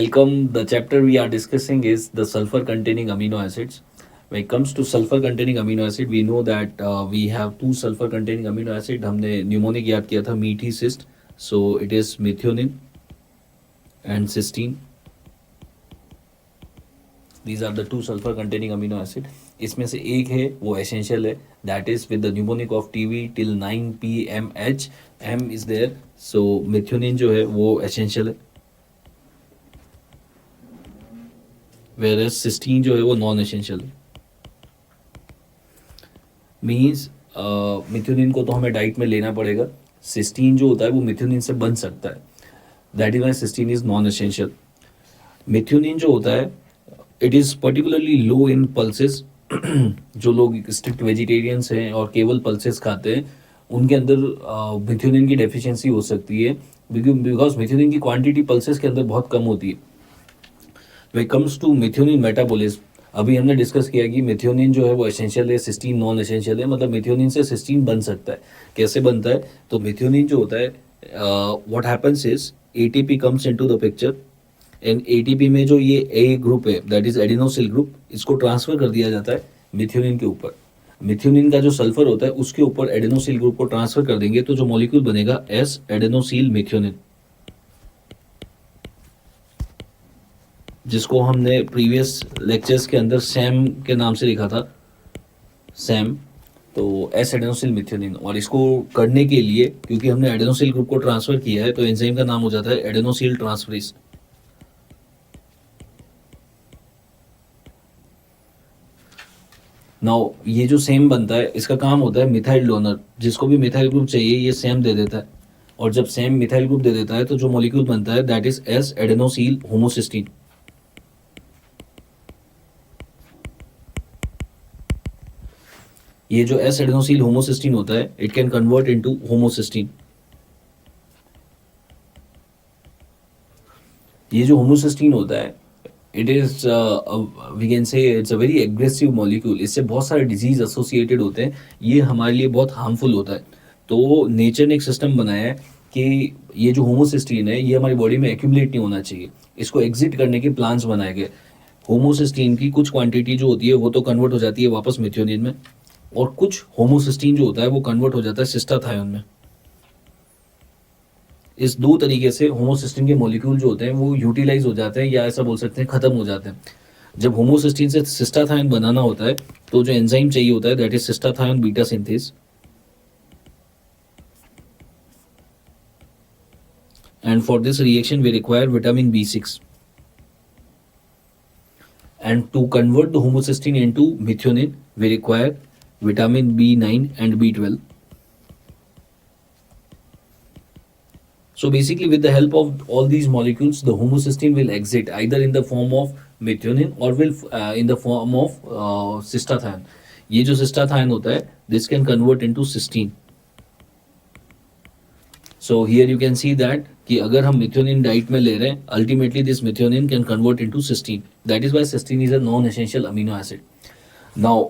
Welcome. The chapter we are discussing is the sulfur containing amino acids. When it comes to sulfur containing amino acid, we know that we have two sulfur containing amino acid. हमने mnemonic याद किया था मीठी cyst. So it is methionine and cysteine. These are the two sulfur containing amino acid. इसमें से एक है वो essential है, that is with the mnemonic of TV till 9 PMH. M is there. So methionine जो है वो essential है, whereas cysteine जो है वो नॉन एसेंशियल है. मीन्स मिथ्योनिन को तो हमें डाइट में लेना पड़ेगा. सिस्टीन जो होता है वो मिथ्योनिन से बन सकता है, that is why cysteine is non essential. Methionine जो होता है it is particularly low in pulses. जो लोग स्ट्रिक्ट वेजिटेरियंस हैं और केवल पल्सेस खाते हैं उनके अंदर मिथ्योनिन की डेफिशिएंसी हो सकती है, बिकॉज मिथ्योनिन की क्वांटिटी पल्सेस के अंदर बहुत कम होती है. When it comes to methionine metabolism, अभी हमने डिस्कस किया कि मिथ्योनिन जो है वो एसेंशियल है, सिस्टीन नॉन एसेंशियल है. मतलब मिथ्योनिन से सिस्टीन बन सकता है. कैसे बनता है? तो मिथ्योनिन जो होता है what happens is ATP comes into the picture and ATP में जो ये ए ग्रुप है दैट इज एडेनोसिल ग्रुप, इसको ट्रांसफर कर दिया जाता है मिथ्योनिन के ऊपर. मिथ्योनिन का जो सल्फर होता है उसके ऊपर एडेनोसिल ग्रुप को ट्रांसफर कर देंगे तो जो मॉलिक्यूल बनेगा एस एडेनोसिल मिथ्योनिन, जिसको हमने प्रीवियस लेक्चर्स के अंदर सैम के नाम से लिखा था, सैम. तो एस एडेनोसिल मिथ्योनिन. और इसको करने के लिए क्योंकि हमने एडेनोसिल ग्रुप को ट्रांसफर किया है तो एंजाइम का नाम हो जाता है एडेनोसिल ट्रांसफरेज. नाउ ये जो सेम बनता है इसका काम होता है मिथाइल डोनर. जिसको भी मिथाइल ग्रुप चाहिए ये सेम दे देता है, और जब सेम मिथाइल ग्रुप दे देता है तो जो मॉलिक्यूल बनता है that is S adenosyl homocysteine. ये जो एस एडेनोसिल होमोसिस्टीन होता है it can convert into homocysteine. ये जो होमोसिस्टीन होता है it is we can say it's a very aggressive molecule. इससे बहुत सारे डिजीज एसोसिएटेड होते हैं. ये हमारे लिए बहुत हार्मफुल होता है. तो नेचर ने एक सिस्टम बनाया है कि ये जो होमोसिस्टीन है ये हमारी बॉडी में एक्यूमुलेट नहीं होना चाहिए. इसको एग्जिट करने के प्लान्स बनाए गए. होमोसिस्टीन की कुछ क्वांटिटी जो होती है वो तो कन्वर्ट हो जाती है वापस मिथ्योनिन में, और कुछ होमोसिस्टीन जो होता है वो कन्वर्ट हो जाता है सिस्टाथायोन में. इस दो तरीके से होमोसिस्टीन के मॉलिक्यूल जो होते हैं वो यूटिलाइज हो जाते हैं, या ऐसा बोल सकते हैं खत्म हो जाते हैं. जब होमोसिस्टीन से सिस्टाथायोन बनाना होता है तो जो एंजाइम चाहिए होता है that is cystathionine beta synthase. And for this reaction we require vitamin B6. And to convert the homocysteine into methionine, we require vitamin B9 and B12. So basically, with the help of all these molecules, the homocysteine will exit either in the form of methionine or will in the form of cystathione. ये जो cystathione होता है, this can convert into cysteine. So here you can see that कि अगर हम methionine diet में ले रहे हैं ultimately this methionine can convert into cysteine. That is why cysteine is a non essential amino acid. Now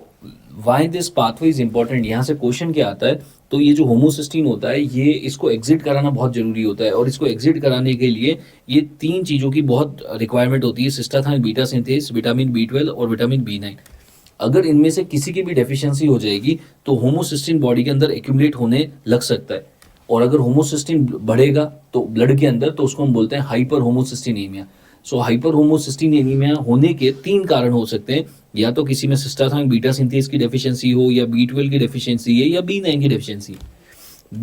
why this pathway is important, यहाँ से question क्या आता है. तो ये जो होमोसिस्टीन होता है ये इसको एग्जिट कराना बहुत जरूरी होता है, और इसको एग्जिट कराने के लिए ये तीन चीज़ों की बहुत रिक्वायरमेंट होती है, सिस्टाथायोन बीटा सिंथेज, विटामिन B12 और विटामिन B9. अगर इनमें से किसी की भी डेफिशिएंसी हो जाएगी तो होमोसिस्टीन बॉडी के अंदर एक्यूमुलेट होने लग सकता है, और अगर होमोसिस्टीन बढ़ेगा तो ब्लड के अंदर तो उसको हम बोलते हैं हाइपर होमोसिस्टीनेमिया. सो हाइपर होमोसिस्टीनेमिया होने के तीन कारण हो सकते हैं. या तो किसी में सिस्टाथायोन बीटा सिंथेज की डेफिशिएंसी हो, या B12 की डेफिशिएंसी है, या B9 की डेफिशिएंसी.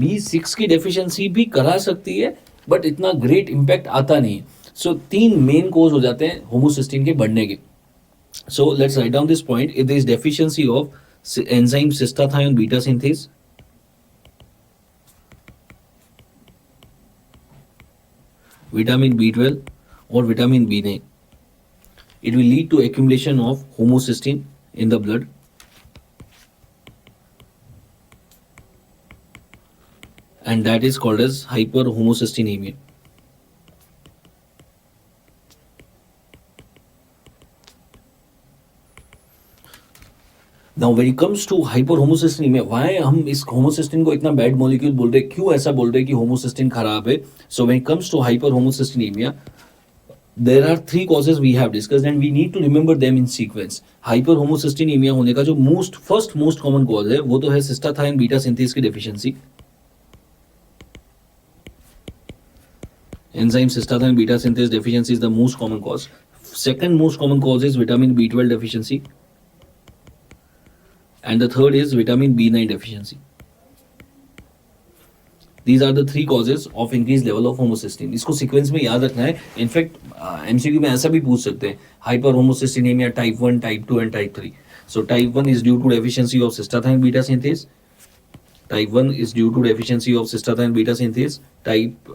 B6 की डेफिशिएंसी भी करा सकती है बट इतना ग्रेट इम्पैक्ट आता नहीं है. सो तीन मेन कोज हो जाते हैं होमोसिस्टीन के बढ़ने के. So let's write down this point. If there is deficiency of enzyme cystathionine beta synthase, vitamin B12 or vitamin B9, it will lead to accumulation of homocysteine in the blood, and that is called as hyperhomocystinemia. Now when it comes to hyperhomocystinemia, why हम इस homocysteine को इतना bad molecule बोल रहे हैं, क्यों ऐसा बोल रहे हैं कि होमोसिस्टीन खराब है. सो when it comes to hyperhomocystinemia, there are three causes we have discussed and we need to remember them in sequence. Hyperhomocystinemia होने का जो first most common cause है वो तो है cystathionine beta synthase की deficiency. Enzyme cystathionine beta synthase deficiency is the most common cause. Second most common cause is vitamin B12 deficiency. And the third is vitamin B9 deficiency. These are the three causes of increased level of homocysteine. इसको sequence में याद रखना है. In fact MCQ में ऐसा भी पूछ सकते हैं, hyperhomocysteinemia type 1, type 2 and type 3. So type 1 is due to deficiency of cystathionine beta synthase. Type 1 is due to deficiency of cystathionine beta synthase. Type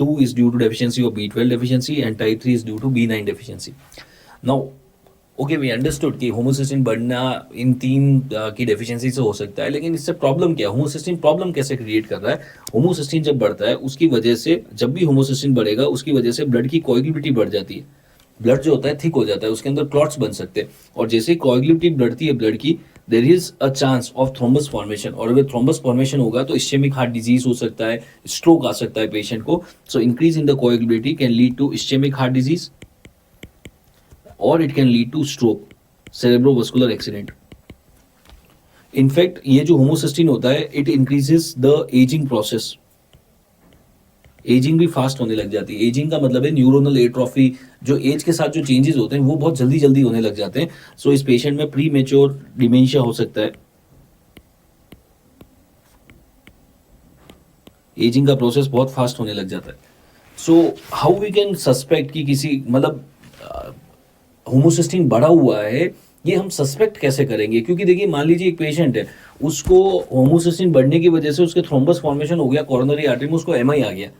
2 is due to deficiency of B12 deficiency and type 3 is due to B9 deficiency. Now okay we understood कि homocysteine बढ़ना इन तीन की deficiency से हो सकता है, लेकिन इससे प्रॉब्लम क्या है? होमोसिस्टिन प्रॉब्लम कैसे क्रिएट कर रहा है? होमोसिस्टिन जब बढ़ता है उसकी वजह से, जब भी होमोसिस्टिन बढ़ेगा उसकी वजह से ब्लड की कोएगुलेबिलिटी बढ़ जाती है. ब्लड जो होता है थिक हो जाता है, उसके अंदर क्लॉट्स बन सकते हैं, और जैसे ही कोएगुलेबिलिटी बढ़ती है ब्लड की, there is a chance of thrombus formation, और अगर थ्रोम्बस फॉर्मेशन होगा तो इस्चेमिक हार्ट डिजीज हो सकता है, स्ट्रोक आ सकता है पेशेंट को. So increase in the coagulability can lead to ischemic heart disease और it can lead to stroke, cerebrovascular accident. In fact ये जो होमोसिस्टिन होता है it increases the ageing process. Ageing भी फास्ट होने लग जाती है. एजिंग का मतलब है न्यूरोनल एट्रोफी, जो एज के साथ जो चेंजेस होते हैं वो बहुत जल्दी जल्दी होने लग जाते हैं. सो इस पेशेंट में प्री मेच्योर डिमेंशिया हो सकता है. एजिंग का प्रोसेस बहुत फास्ट होने लग जाता है. So how we can suspect कि किसी मतलब होमोसिस्टिन बढ़ा हुआ है, ये हम सस्पेक्ट कैसे करेंगे? क्योंकि देखिए मान लीजिए एक पेशेंट है, उसको होमोसिस्टिन बढ़ने की वजह से उसके थ्रोम्बस फॉर्मेशन हो गया कोरोनरी आर्टरी में, उसको एमआई आ गया.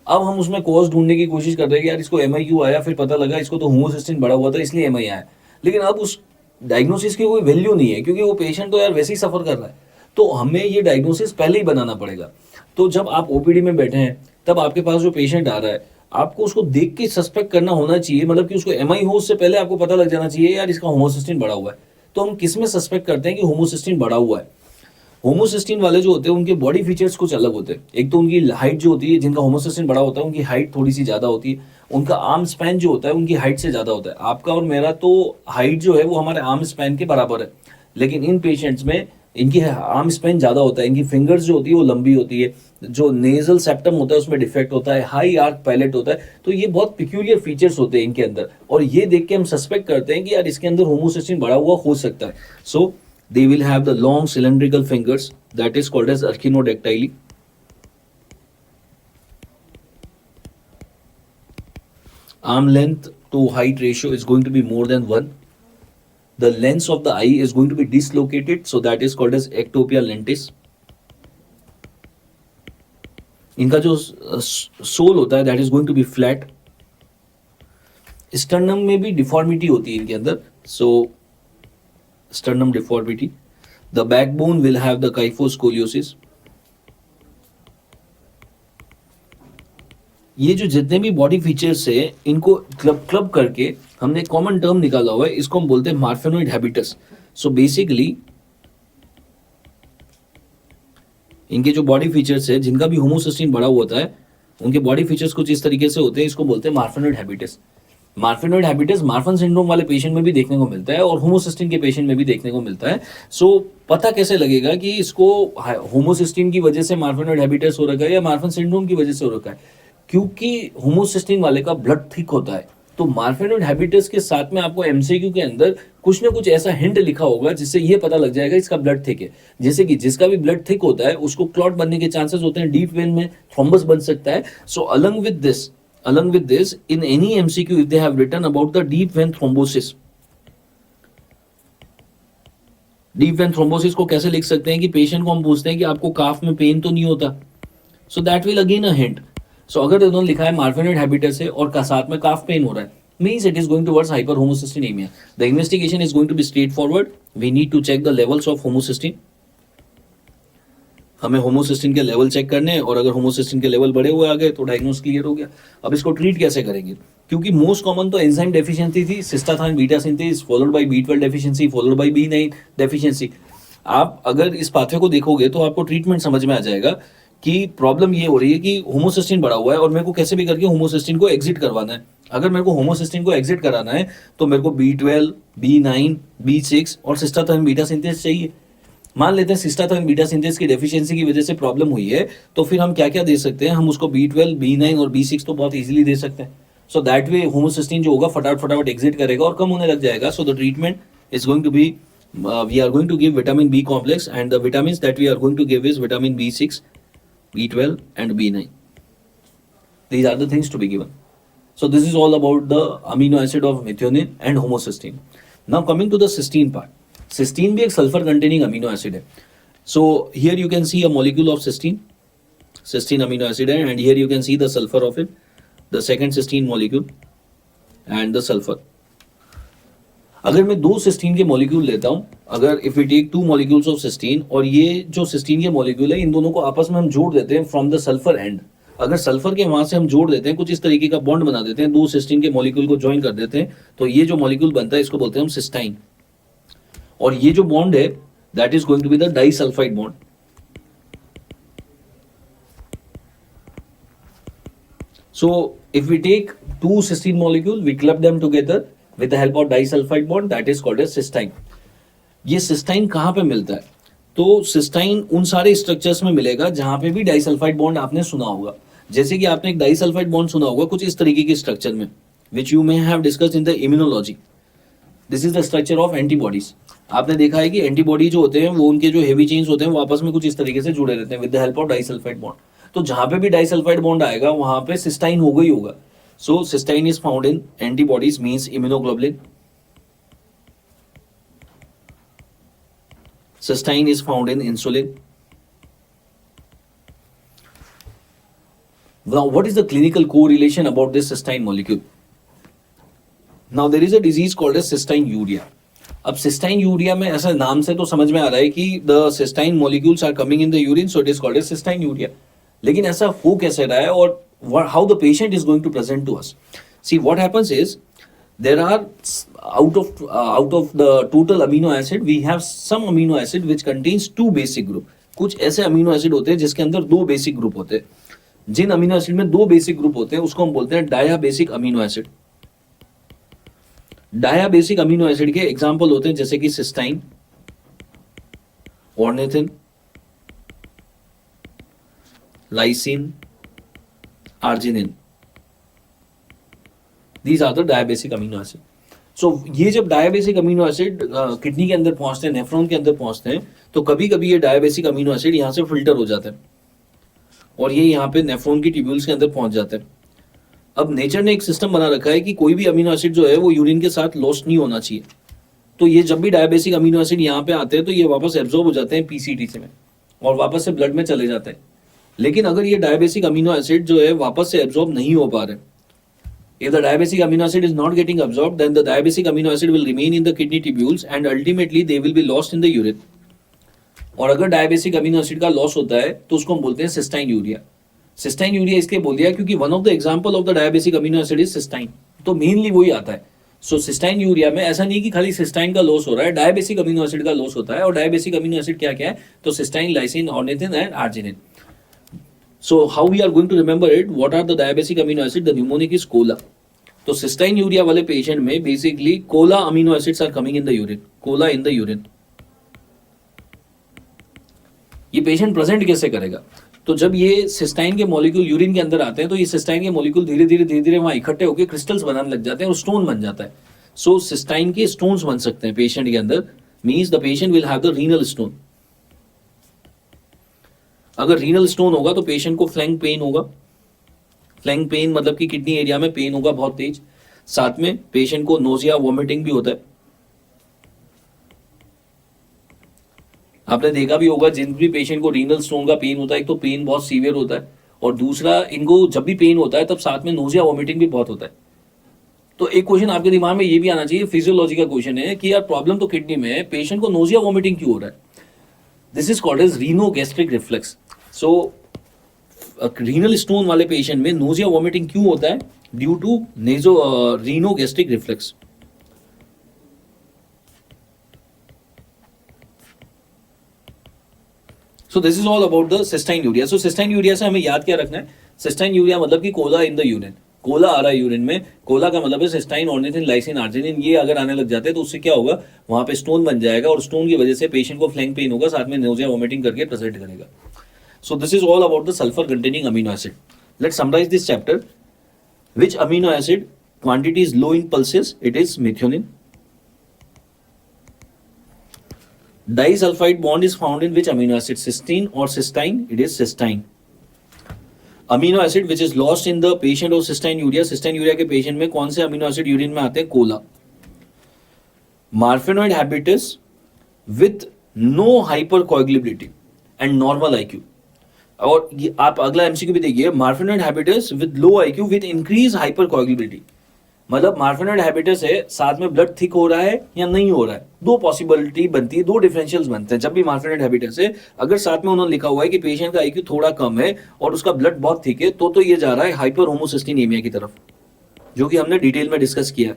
अब हम उसमें कॉज ढूंढने की कोशिश कर रहे हैं कि यार इसको एमआई क्यों आया, फिर पता लगा इसको तो होमोसिस्टिन बढ़ा हुआ था इसलिए एमआई आया. लेकिन अब उस डायग्नोसिस की कोई वैल्यू नहीं है, क्योंकि वो पेशेंट तो यार वैसे ही सफर कर रहा है. तो हमें ये डायग्नोसिस पहले ही बनाना पड़ेगा. तो जब आप ओपीडी में बैठे हैं तब आपके पास जो पेशेंट आ रहा है, आपको उसको देख के सस्पेक्ट करना होना चाहिए, मतलब कि उसको एमआई हो उससे पहले आपको पता लग जाना चाहिए यार इसका होमोसिस्टिन बढ़ा हुआ है. तो हम किस में सस्पेक्ट करते हैं कि होमोसिस्टिन बढ़ा हुआ है? होमोसिस्टिन वाले जो होते हैं उनके बॉडी फीचर्स कुछ अलग होते हैं. एक तो उनकी हाइट जो होती है, जिनका होमोसिस्टिन बढ़ा होता है उनकी हाइट थोड़ी सी ज्यादा होती है. उनका आर्म स्पैन जो होता है उनकी हाइट से ज्यादा होता है. आपका और मेरा तो हाइट जो है वो हमारे आर्म स्पैन के बराबर है, लेकिन इन पेशेंट्स में इनकी आर्म स्पैन ज्यादा होता है. इनकी फिंगर्स जो होती है वो लंबी होती है, जो नेजल सेप्टम होता है उसमें डिफेक्ट होता है, हाई आर्क पैलेट होता है. तो ये बहुत पिक्यूलियर फीचर्स होते हैं इनके अंदर, और ये देख के हम सस्पेक्ट करते हैं कि यार इसके अंदर होमोसिस्टिन बढ़ा हुआ हो सकता है. सो they will have the long cylindrical fingers, that is called as arachnodactyly. Arm length to height ratio is going to be more than 1. The lens of the eye is going to be dislocated, so that is called as ectopia lentis. इनका जो soul होता है that is going to be flat. Sternum में भी deformity होती है इनके अंदर, so sternum deformity. The backbone will have the kyphoscoliosis. ये जो जितने भी बॉडी फीचर्स है इनको क्लब करके हमने कॉमन टर्म निकाला हुआ है, इसको हम बोलते हैं मार्फेनोइड हैबिटस. सो बेसिकली इनके जो बॉडी फीचर्स है, जिनका भी होमोसिस्टिन बढ़ा हुआ होता है उनके बॉडी फीचर्स कुछ इस तरीके से होते हैं, इसको बोलते हैं मार्फेनोइड हैबिटस. मार्फेनोइड हैबिटस मार्फन सिंड्रोम वाले पेशेंट में भी देखने को मिलता है और होमोसिस्टिन के पेशेंट में भी देखने को मिलता है. सो पता कैसे लगेगा कि इसको होमोसिस्टिन की वजह से मार्फेनोइड हैबिटस हो रखा है या मार्फन सिंड्रोम की वजह से हो रखा है? क्योंकि होमोसिस्टिन वाले का ब्लड थिक होता है. तो मार्फेनोइड हैबिटस के साथ में आपको एमसीक्यू के अंदर कुछ ना कुछ ऐसा हिंट लिखा होगा जिससे ये पता लग जाएगा इसका ब्लड थिक है. जैसे कि जिसका भी ब्लड थिक होता है उसको क्लॉट बनने के चांसेस होते हैं, डीप वेन में थ्रोम्बस बन सकता है. सो along with this, in any MCQ, if they have written about the deep vein thrombosis, deep vein thrombosis को कैसे लिख सकते हैं कि पेशेंट को हम पूछते हैं कि आपको काफ में पेन तो नहीं होता, so that will again a hint. So अगर उन्होंने लिखा है मार्फेनोइड हैबिटस है और साथ में काफ पेन हो रहा है, means it is going towards hyperhomocystinemia. The investigation is going to be straightforward. We need to check the levels of homocysteine. हमें होमोसिस्टिन के लेवल चेक करने हैं, और अगर होमोसिस्टिन के लेवल बढ़े हुए आ गए तो डायग्नोस क्लियर हो गया. अब इसको ट्रीट कैसे करेंगे? क्योंकि मोस्ट कॉमन तो एंजाइम डेफिशिएंसी थी, cystathionine beta synthase followed by B12 deficiency followed by B9 deficiency. आप अगर इस पाथवे को देखोगे तो आपको ट्रीटमेंट समझ में आ जाएगा कि प्रॉब्लम ये हो रही है कि होमोसिस्टिन बढ़ा हुआ है और मेरे को कैसे भी करके होमोसिस्टिन को एग्जिट करवाना है. अगर मेरे को होमोसिस्टीन को एग्जिट कराना है तो मेरे को B12, B9, B6 और सिस्टाथाइन बीटा सिंथेस चाहिए। मान लेते हैं सिस्टाथाइन बीटा सिंथेस की डेफिशिएंसी की वजह से प्रॉब्लम हुई है, तो फिर हम क्या क्या दे सकते हैं, हम उसको B12, B9 और B6 तो बहुत इजीली दे सकते हैं। सो दैट वे होमोसिस्टीन जो होगा फटाफट एग्जिट करेगा और कम होने लग जाएगा। So the treatment is going to be we are going to give vitamin B complex, and the vitamins that we are going to give is vitamin B6, B12 and B9. These are the things to be given. So this is all about the amino acid of methionine and homocysteine. Now coming to the cysteine part. Cysteine भी एक sulfur containing amino acid है. So here you can see a molecule of cysteine amino acid है, and here you can see the sulfur of it, the second cysteine molecule and the sulfur. अगर मैं दो cysteine के molecule लेता हूं, अगर if we take 2 molecules of cysteine, और ये जो सिस्टीन के मॉलिक्यूल है इन दोनों को आपस में हम जोड़ देते हैं फ्रॉम द सल्फर एंड, अगर सल्फर के वहां से हम जोड़ देते हैं, कुछ इस तरीके का बॉन्ड बना देते हैं, दो सिस्टीन के मॉलिक्यूल को ज्वाइन कर देते हैं, तो ये जो मॉलिक्यूल बनता है इसको बोलते हैं हम सिस्टाइन। और ये जो बॉन्ड है that is going to be the disulphide bond. So if we take 2 cysteine molecule, we club them together with the help of disulfide bond, that is called as cysteine. ये cysteine कहाँ पे मिलता है? तो cysteine उन सारे structures में मिलेगा जहां पे भी डाइसल्फाइड बॉन्ड आपने सुना होगा। जैसे कि आपने एक डाइसल्फाइड बॉन्ड सुना होगा कुछ इस तरीके के स्ट्रक्चर में, which you may have discussed in the immunology. This is the structure of antibodies. आपने देखा है कि एंटीबॉडी जो होते हैं वो उनके जो हेवी चेन्स होते हैं वो आपस में कुछ इस तरीके से जुड़े रहते हैं with the help of disulphide bond. तो जहां पे भी डाइसल्फाइड बॉन्ड आएगा वहां पे सिस्टाइन होगा ही होगा। So cystine is found in antibodies means immunoglobulin, cystine is found in insulin. Now what is the clinical correlation about this cystine molecule? Now there is a disease called as cystinuria. अब cystinuria में ऐसा नाम से तो समझ में आ रहा है कि the cystine molecules are coming in the urine, so it is called as cystinuria. लेकिन ऐसा हो कैसे रहा है और how the patient is going to present to us? See what happens is there are out of the total amino acid we have some amino acid which contains 2 basic group. कुछ ऐसे amino acid होते हैं जिसके अंदर 2 basic group होते हैं। जिन amino acid में 2 basic group होते हैं उसको हम बोलते हैं dibasic amino acid. Dibasic amino acid के एग्जांपल होते हैं जैसे कि cystine, ornithine, lysine, arginine. These are the dibasic amino acid. So ये जब डायाबेसिक अमीनो एसिड किडनी के अंदर पहुंचते हैं, नेफ्रॉन के अंदर पहुंचते हैं, तो कभी कभी ये डायाबेसिक अमीनो एसिड यहां से फिल्टर हो जाते हैं और ये यहाँ पे नेफ्रॉन की ट्यूब्यूल्स के अंदर पहुंच जाते हैं। अब नेचर ने एक सिस्टम बना रखा है कि कोई भी अमीनो एसिड जो है वो यूरिन के साथ लॉस्ट नहीं होना चाहिए। तो ये जब भी डायबेटिक अमीनो एसिड यहाँ पे आते हैं तो ये वापस एब्जॉर्ब हो जाते हैं पीसीटी में और वापस से ब्लड में चले जाते हैं। लेकिन अगर ये डायबेटिक अमीनो एसिड जो है वापस से एब्जॉर्ब नहीं हो पा रहे, if the diabetic amino acid is not getting absorbed, then the diabetic amino acid will remain in the kidney tubules and ultimately they will be lost in the urine. और अगर डायबेटिक अमीनो एसिड का loss होता है तो उसको हम बोलते हैं सिस्टाइन यूरिया। सिस्टाइन यूरिया इसलिए बोल दिया क्योंकि one of the example of the diabetic amino acid is cysteine, तो मेनली वही आता है। सो सिस्टाइन यूरिया में ऐसा नहीं कि खाली सिस्टाइन का लॉस हो रहा है, डायबेटिक अमीनो एसिड का लॉस होता है। और डायबेटिक अमीनो एसिड क्या क्या है, तो cystine, lysine, ornithine and arginine. So how we are going to remember it, what are the diabetic amino acid, the mnemonic is COLA. तो सिस्टाइन यूरिया वाले पेशेंट में basically COLA amino acids are coming in the urine, COLA in the urine. ये patient present कैसे करेगा, तो जब ये cysteine के मॉलिक्यूल यूरिन के अंदर आते हैं तो ये सिस्टाइन के मॉलिक्यूल धीरे धीरे वहां इकट्ठे होकर क्रिस्टल्स बनाने लग जाते हैं और स्टोन बन जाता है। सो सिस्टाइन के स्टोन्स बन सकते हैं पेशेंट के अंदर, means the patient will have the renal stone. अगर रीनल स्टोन होगा तो पेशेंट को फ्लैंक पेन होगा। फ्लैंक पेन मतलब कि किडनी एरिया में पेन होगा बहुत तेज। साथ में पेशेंट को नोजिया, वॉमिटिंग भी होता है। आपने देखा भी होगा जिन भी पेशेंट को रीनल स्टोन का पेन होता है, एक तो पेन बहुत सीवियर होता है और दूसरा इनको जब भी पेन होता है तब साथ में नोजिया, वॉमिटिंग भी बहुत होता है। तो एक क्वेश्चन आपके दिमाग में ये भी आना चाहिए, फिजियोलॉजी का क्वेश्चन है कि यार प्रॉब्लम तो किडनी में है, पेशेंट को नोजिया, वॉमिटिंग क्यों हो रहा है। This is called as renogastric reflex. So renal stone वाले पेशेंट में नोजिया, वॉमिटिंग क्यों होता है, due to renogastric reflex. So this is all about the cystinuria. So cystinuria से हमें याद क्या रखना है, सिस्टाइन यूरिया मतलब कि cola in the urine. Cola आ रहा है यूरिन में, कोला का मतलब है सिस्टाइन, ऑर्निथिन, लाइसिन, आर्जिनिन, ये अगर आने लग जाते हैं तो उससे क्या होगा, वहां पे स्टोन बन जाएगा और स्टोन की वजह से पेशेंट को फ्लैंक पेन होगा, साथ में नोजिया वोमिटिंग करके प्रेजेंट करेगा. So this is all about the sulfur containing amino acid. Let's summarize this chapter. Which amino acid quantity is low in pulses? It is methionine. Disulfide bond is found in which amino acid? Cysteine or cysteine? It is cysteine. Amino acid which is lost in the patient of cystinuria. Cystinuria के patient में कौन से amino acid urine में आते हैं? Cola. Marfanoid habitus with no hypercoagulability and normal IQ. और ये आप अगला एमसीक्यू भी देखिए, marfanoid habitus with low IQ with increase hypercoagulability. मतलब मार्फेनॉइड हैबिटस है, साथ में ब्लड थिक हो रहा है या नहीं हो रहा है, दो पॉसिबिलिटी बनती है, दो डिफरेंशियल्स बनते हैं. जब भी मार्फेनॉइड हैबिटस है, अगर साथ में उन्होंने लिखा हुआ है कि पेशेंट का आईक्यू थोड़ा कम है और उसका ब्लड बहुत थिक है, तो ये जा रहा है हाइपर होमोसिस्टिनेमिया की तरफ, जो कि हमने डिटेल में डिस्कस किया.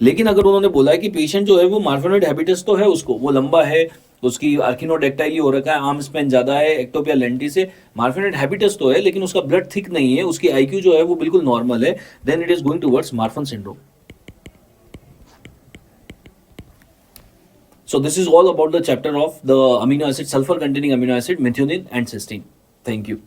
लेकिन अगर उन्होंने बोला है कि पेशेंट जो है वो मार्फेनॉइड हैबिटस तो है, उसको वो लंबा है, उसकी आर्किनोडेक्टाइली हो रखा है, आर्म स्पेन ज्यादा है, एक्टोपिया लेंटी से, मार्फेनॉइड हैबिटस तो है लेकिन उसका ब्लड थिक नहीं है, उसकी आईक्यू जो है वो बिल्कुल नॉर्मल है, then it is going towards Marfan syndrome. So this is all about the chapter of the amino acid, sulfur containing amino acid, methionine and cysteine. Thank you.